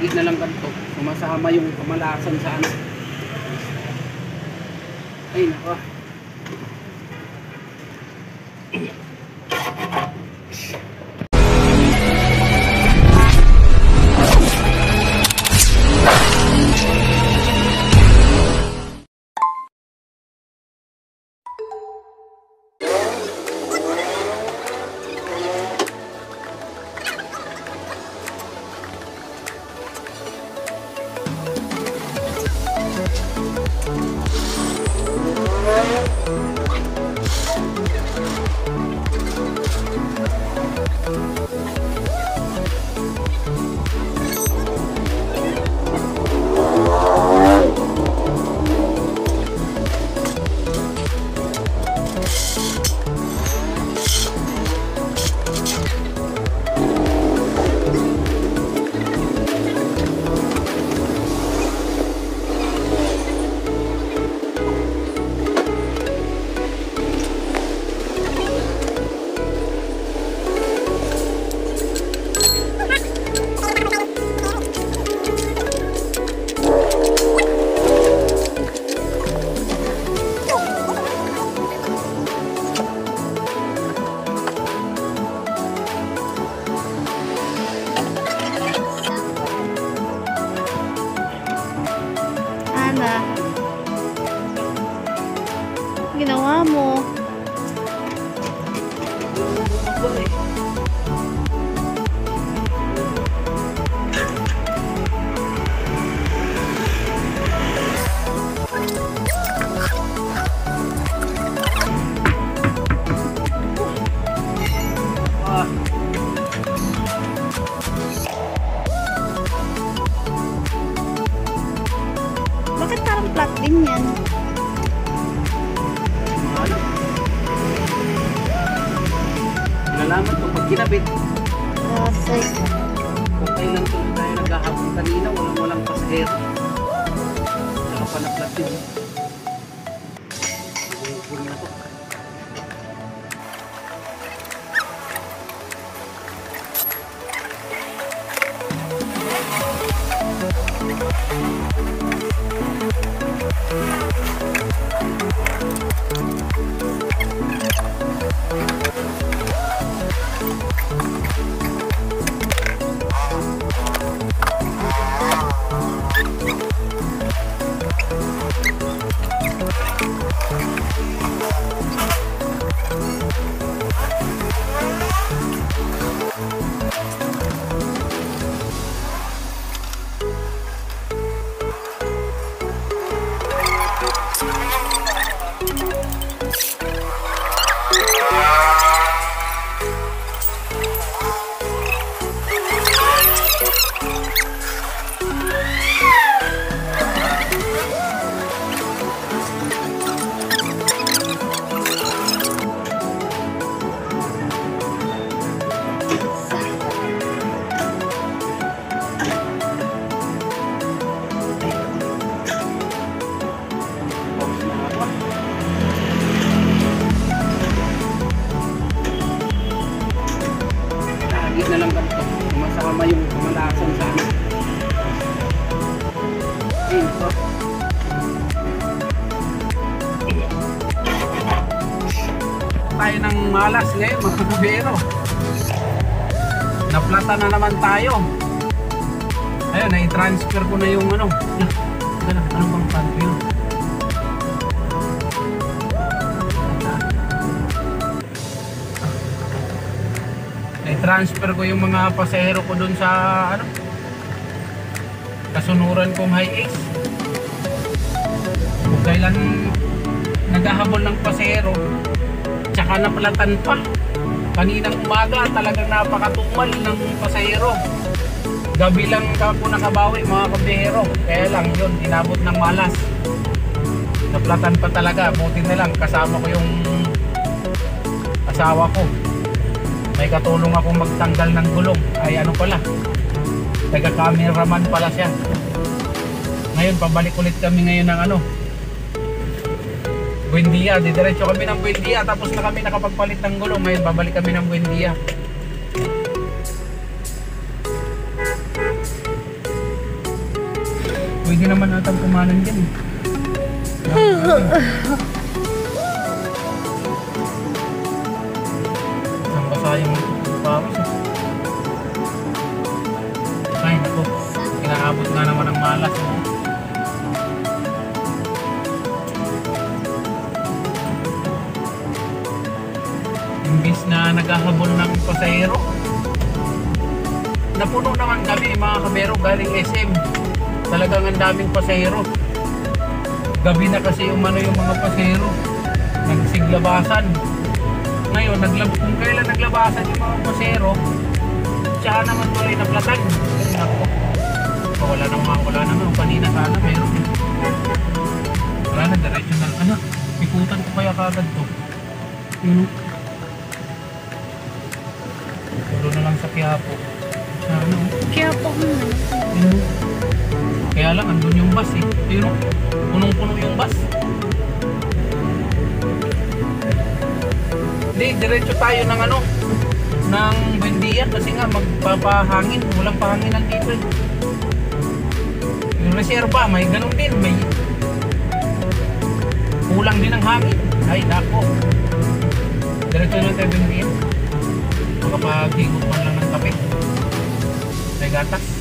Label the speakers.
Speaker 1: lagi na lang ganito. Sumasama yung kamalasan sa ano. Ay nako.
Speaker 2: Ginawa mo. Bakit parang flat din yan?
Speaker 1: Nalaman ko pag kinabit.
Speaker 2: Kasi
Speaker 1: Kung kailan tuloy tayo naghahabol kanina, walang pasahero. Saka pa na-flat yun. Bumubuli na to. Lagi na lang ganito. Sumasama yung kamalasan sa ano. Ay nako. Tayo ng malas ngayon mga kabero. Naplata na naman tayo. Ayun, na-transfer ko na yung ano. Ano bang transfer? Na-transfer ko yung mga pasahero ko dun sa ano, kasunuran kong High Ace. Kung kailan naghahabol ng pasahero, tsaka naplatan pa. Kaninang umaga talagang napakatumal ng pasahero. Gabi lang po nakabawi mga kabihero. Kaya lang yun, inabot ng malas. Naplatan pa talaga. Buti na lang kasama ko yung asawa ko. May katulong ako magtanggal ng gulong. Ay ano pala, taga-cameraman pala siya. Ngayon pabalik ulit kami ngayon ng ano, Buendia. Didiretso kami ng Buendia. Tapos na kami nakapagpalit ng gulong. Ngayon babalik kami ng Buendia. Pwede naman natang kumanan dyan eh. Ang basa yung paros eh. Ay, naku. Inaabot nga naman ng malas. Oh. Imbis na naghahabol ng pasahero, napuno naman kami mga kabero galing SM. Talagang ang daming pasahero. Gabi na kasi umano yung mga pasahero. Nagsiglabasan. Ngayon, kung kailan naglabasan yung mga pasahero, tsaka naman tuloy na platan. Ako, wala na. Kanina sana meron. Wala na, diretso na. Ano? Ikutan ko kaya kagad to. Yun. Tulo na lang sa Quiapo. Ano?
Speaker 2: Quiapo naman.
Speaker 1: Yun. Kaya lang, andun yung bus eh. Yun. Punong-puno yung bus. Hindi, diretso tayo ng ano, ng Buendia kasi nga magpapahangin. Walang pahanginan dito eh. Yung reserva, may ganun din. May kulang din ang hangin. Ay, nako. Diretso lang tayo Buendia. Makapaghingot man lang ng kape. May gatas.